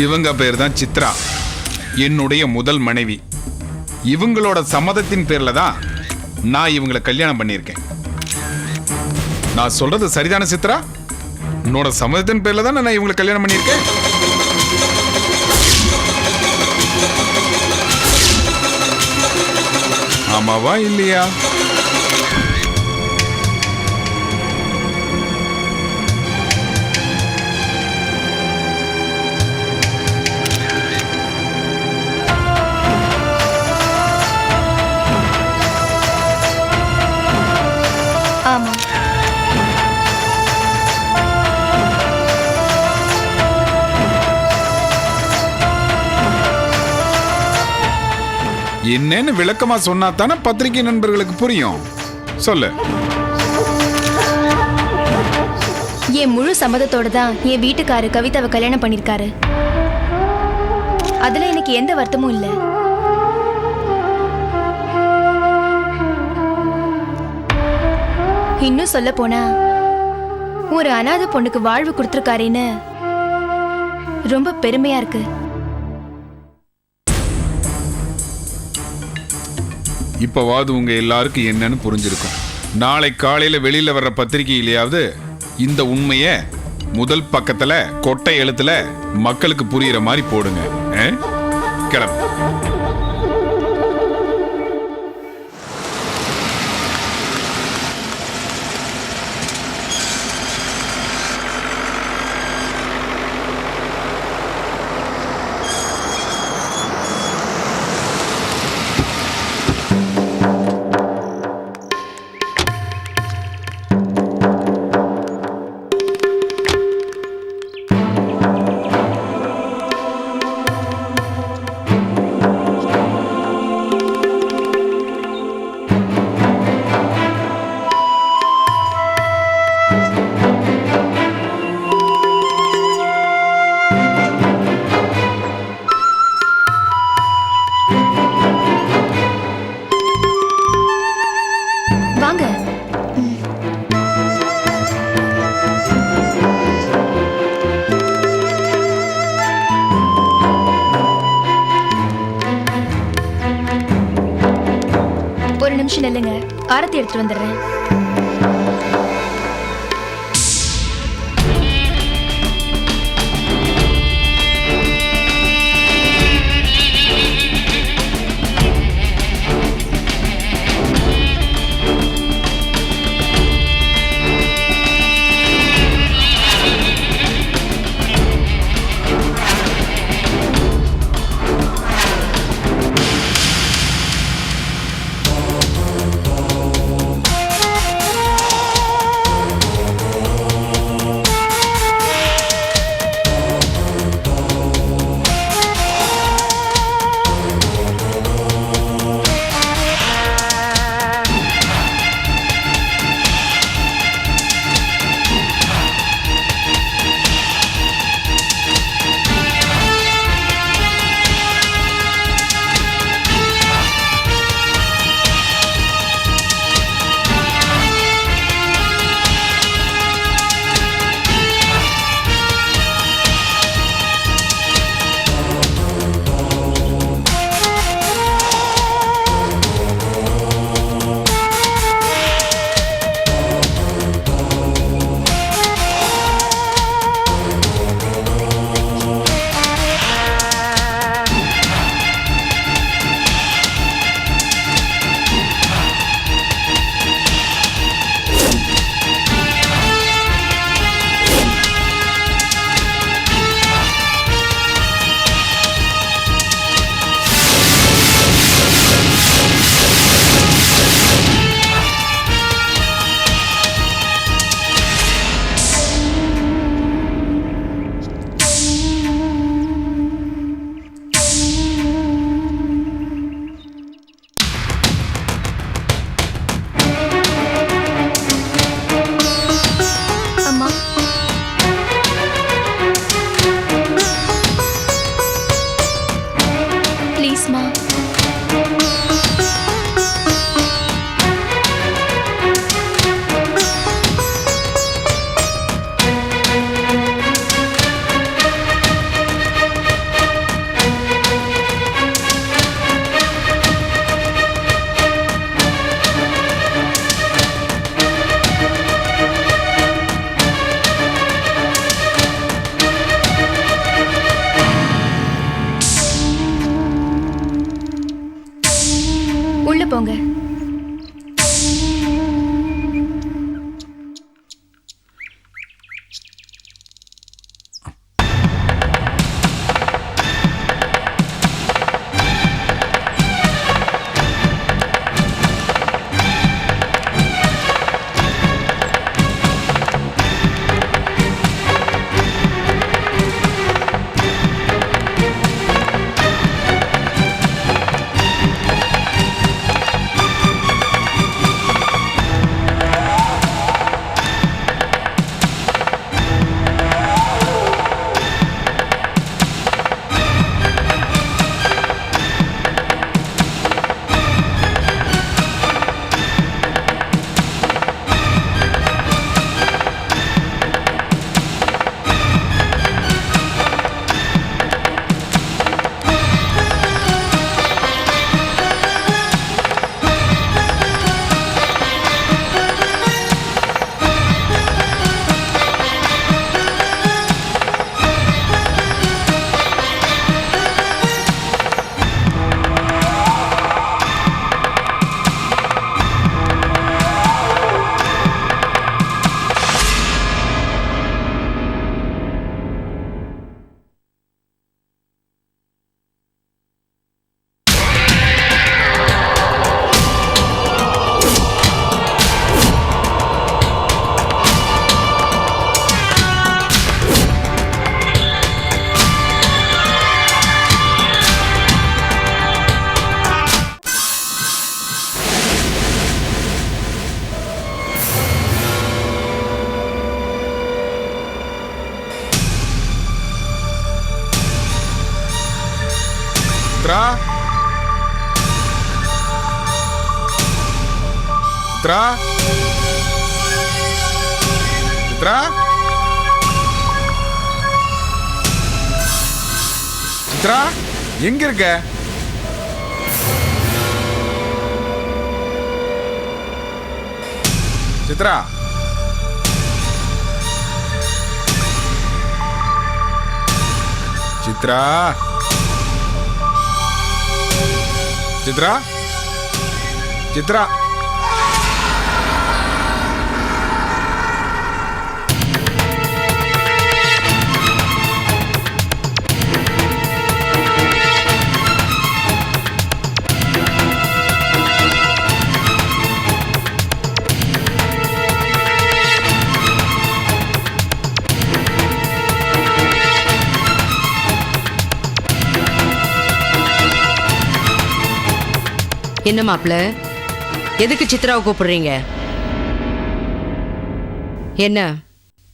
இவங்க பேர் தான் சித்ரா, என்னுடைய முதல் மனைவி. இவங்களோட சம்மதத்தின் பேர்ல தான் நான் இவங்களை கல்யாணம் பண்ணியிருக்கேன். நான் சொல்றது சரிதான சித்ரா? உன்னோட சம்மதத்தின் பேர்ல தான் நான் இவங்களை கல்யாணம் பண்ணியிருக்கேன். ஆமாவா இல்லையா? ஆமா. என்னன்னு விளக்கமா சொன்னா தானே பத்திரிகை நண்பர்களுக்கு புரியும். சொல்லு. என் முழு சம்மதத்தோட தான் என் வீட்டுக்காரு கவிதாவை கல்யாணம் பண்ணிருக்காரு. அதுல எனக்கு எந்த வருத்தமும் இல்ல. இன்னும் சொல்ல போனா ஒரு அனாதை பொண்ணுக்கு வாழ்வு கொடுத்திருக்காருன்னு ரொம்ப பெருமையா இருக்கு. இப்பவாது உங்க எல்லாருக்கும் என்னன்னு புரிஞ்சிருக்கும். நாளை காலையில வெளியில வர்ற பத்திரிகையிலேயாவது இந்த உண்மைய முதல் பக்கத்துல கொட்டை எழுத்துல மக்களுக்கு புரியுற மாதிரி போடுங்க. கிளம்பு. ஒரு நிமிஷம் நில்லுங்க, ஆரத்தி எடுத்துட்டு வந்துடுறேன். சித்ரா சித்ரா சித்ரா சித்ரா எங்க இருக்க? சித்ரா சித்ரா சித்ரா சித்ரா என்ன மாப்ள, எதுக்கு சித்ராவை கூப்பிடுறீங்க? என்ன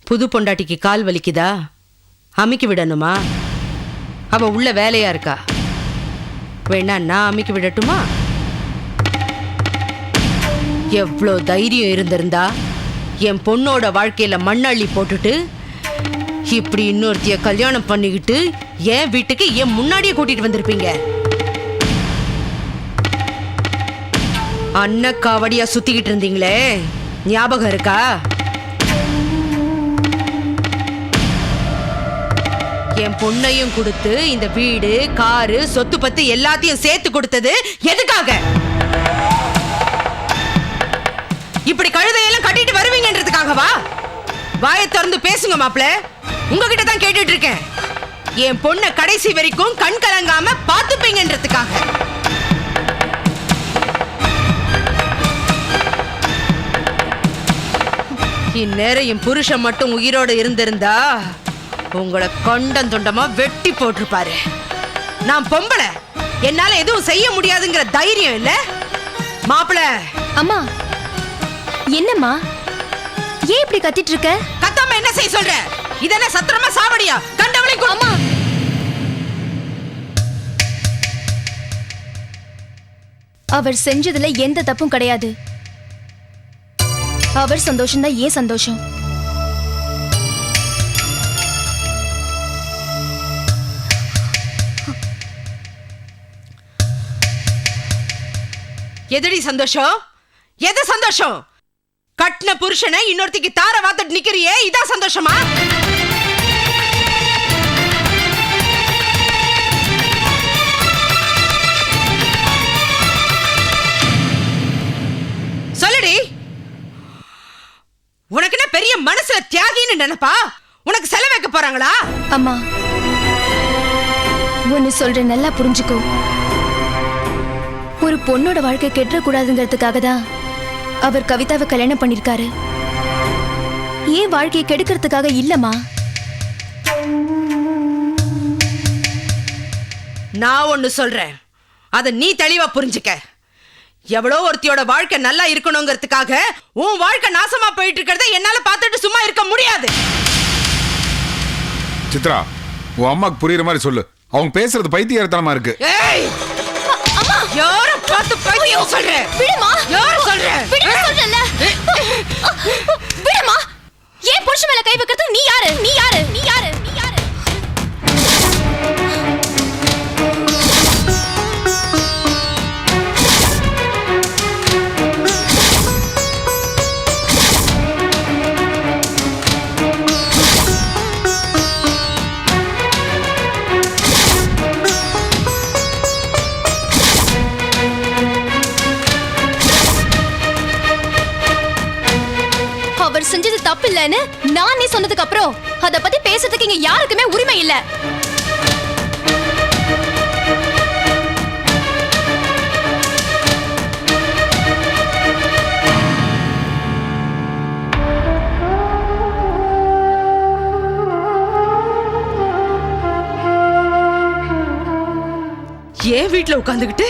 புது பொண்டாட்டிக்கு கால் வலிக்குதா? அமுக்கி விடணுமா? அவ உள்ள வேலையா இருக்கா? வேணா நான் அமுக்கி விடட்டுமா? எவ்வளோ தைரியம் இருந்திருந்தா என் பொண்ணோட வாழ்க்கையில மண்ணள்ளி போட்டுட்டு இப்படி இன்னொருத்திய கல்யாணம் பண்ணிக்கிட்டு என் வீட்டுக்கு என் முன்னாடியே கூட்டிட்டு வந்திருப்பீங்க. அன்னக்காவடியா சுத்திக்கிட்டு இருந்தீங்களே, ஞாபகம் இருக்கா? என் பொண்ணையும் கொடுத்து இந்த வீடு, காரு, சொத்து பத்து எல்லாத்தையும் சேர்த்து கொடுத்தது எதுக்காக? இப்படி கழுதையெல்லாம் கட்டிட்டு வருவீங்கன்றதுக்காகவா? வாயை திறந்து பேசுங்க மாப்ள, உங்ககிட்ட தான் கேட்டுட்டு இருக்கேன். என் பொண்ணை கடைசி வரைக்கும் கண் கலங்காம பாத்துப்பீங்கன்றதுக்காக. இந்நேரம் என் புருஷன் மட்டும் உயிரோடு இருந்திருந்தா உங்களை கொண்டம் தொண்டமா வெட்டி போட்டிருப்பாரு. நான் பொம்பளை, என்னால எதுவும் செய்ய முடியாதுங்கிற தைரியம் இல்ல மாப்பிள. அம்மா என்னம்மா, ஏன் இப்படி கத்திட்டு இருக்க? கத்தாம என்ன செய்ய சொல்ற? இதென்ன சத்திரமா சாவடியா? கண்டவளை அம்மா, அவர் செஞ்சதுல எந்த தப்பும் கிடையாது. அவர் சந்தோஷம் தான் ஏன் சந்தோஷம். எதடி சந்தோஷம்? எது சந்தோஷம்? கட்டின புருஷனை இன்னொருத்திக்கு தார வாத்துட்டு நிக்கிறியே, இதான் சந்தோஷமா? சொல்லுடி, உனக்கு என்ன பெரிய மனசுல தியாகின்னு நினைப்பா? உனக்கு செலவு வைக்க போறாங்களா? அம்மா ஒன்னு சொல்ற, நல்லா புரிஞ்சுக்கோ. ஒரு பொண்ணோட வாழ்க்கை கெட்ட கூடாதுங்கிறதுக்காக தான் அவர் கவிதாவை கல்யாணம் பண்ணிருக்காரு. ஏன் வாழ்க்கையை கெடுக்கிறதுக்காக இல்லம்மா. நான் ஒன்னு சொல்றேன், அத நீ தெளிவா புரிஞ்சுக்க. எவ்வளோ ஒருத்தியோட வாழ்க்கை நல்லா இருக்கணுங்கிறதுக்காக உன் வாழ்க்கை நாசமா போயிட்டு இருக்கிறத என்னால பார்த்துட்டு சும்மா இருக்க முடியாது. சித்ரா, உன் அம்மாக்கு புரியுற மாதிரி சொல்லு. அவங்க பேசுறது பைத்தியக்காரத்தனமா இருக்கு. ஏய், யார பார்த்து பைத்தியம் சொல்ற? விடுமா. யார சொல்ற? விடுமா சொல்றல. விடுமா. ஏன் புருஷன் மேல கை வைக்கிறது? நீ யாரு? நீ யாரு? நீ யாரு? நீ யாரு? அவர் செஞ்சது தப்பு இல்லன்னு நான் நீ சொன்னதுக்கு அப்புறம் அத பத்தி பேசுறதுக்கு இங்க யாருக்குமே உரிமை இல்ல. ஏன் வீட்டுல உட்கார்ந்துகிட்டு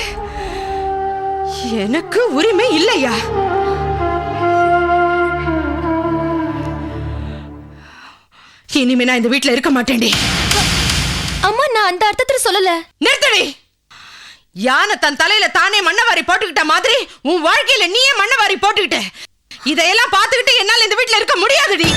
எனக்கு உரிமை இல்லையா? இனிமே நான் இந்த வீட்டுல இருக்க மாட்டேன்டி. அம்மா, நான் அந்த அர்த்தத்துல சொல்லல. நிறுத்தடி. யானை தன் தலையில தானே மண்ணவாரி போட்டுக்கிட்ட மாதிரி உன் வாழ்க்கையில நீயே மண்ணவாரி போட்டுக்கிட்ட. இதையெல்லாம் பார்த்துக்கிட்டு என்னால இந்த வீட்டுல இருக்க முடியாதுடி.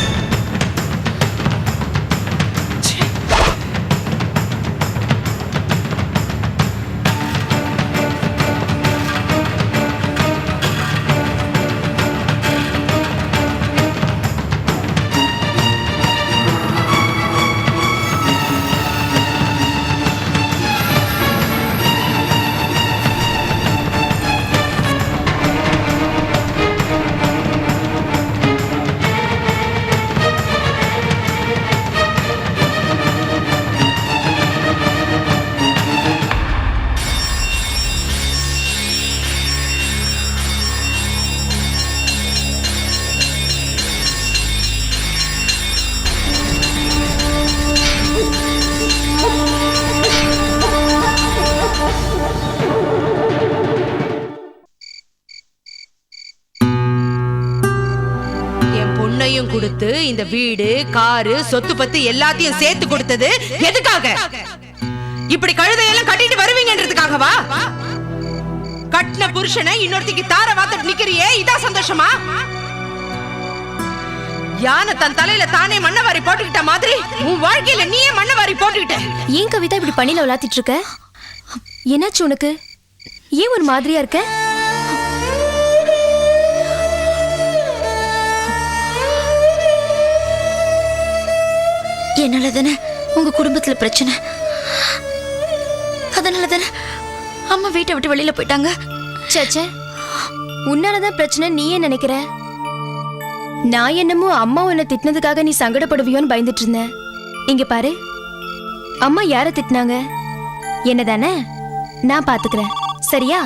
கொடுத்து இந்த வீடு காரு சொத்து பத்து எல்லாத்தையும் சேர்த்து கொடுத்தது எதுக்காக? இப்படி கழுதையெல்லாம் கட்டிட்டு வருவீங்கன்றதுக்காகவா? கட்டின புருஷனை இன்னொருத்திக்கு தார வாத்துட்டு நிக்கிறியே, இதான் சந்தோஷமா? யானை தன் தலையில தானே மண்ணவாரி போட்டுக்கிட்ட மாதிரி உன் வாழ்க்கையில நீயே மண்ணவாரி போட்டுக்கிட்ட. ஏன் கவிதா இப்படி பண்ணில விளாத்திட்டு இருக்க? என்னாச்சு உனக்கு? ஏன் ஒரு மாதிரியா இருக்க? என்னால தானே உங்க குடும்பத்துல பிரச்சனை, அதனால தானே அம்மா வீட்டை விட்டு வெளியில போயிட்டாங்க. சேச்சே, உன்னாலதான் பிரச்சனை நீயே நினைக்கிற. நான் என்னமோ அம்மா உன்னை திட்டினதுக்காக நீ சங்கடப்படுவியோன்னு பயந்துட்டு இருந்தேன். இங்க பாரு, அம்மா யார திட்டினாங்க? என்னதானே நான் பாத்துக்கிறேன், சரியா?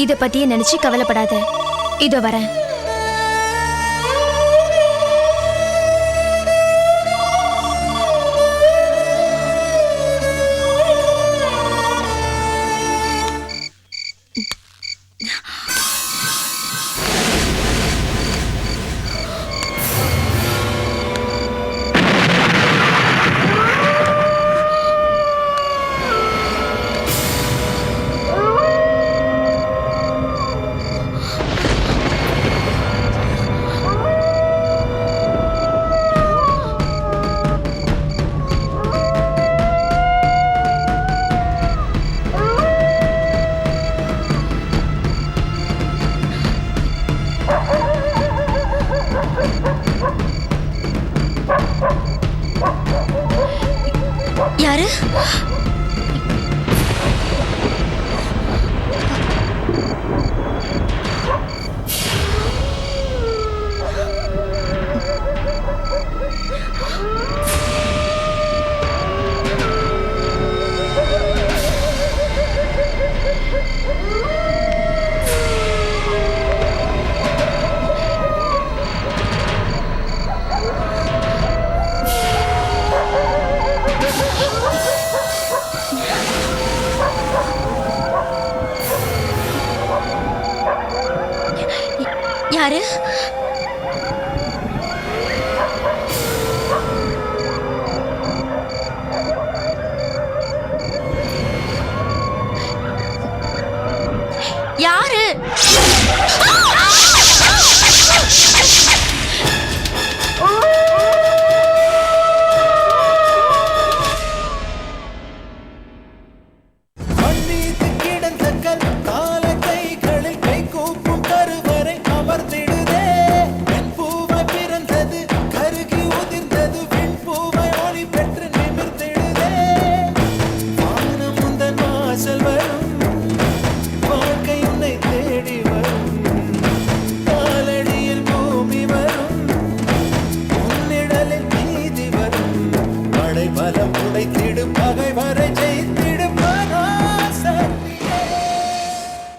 இத பத்தியே நினைச்சு கவலைப்படாத. இதோ வரேன். யாரு? யாரு? யாரு?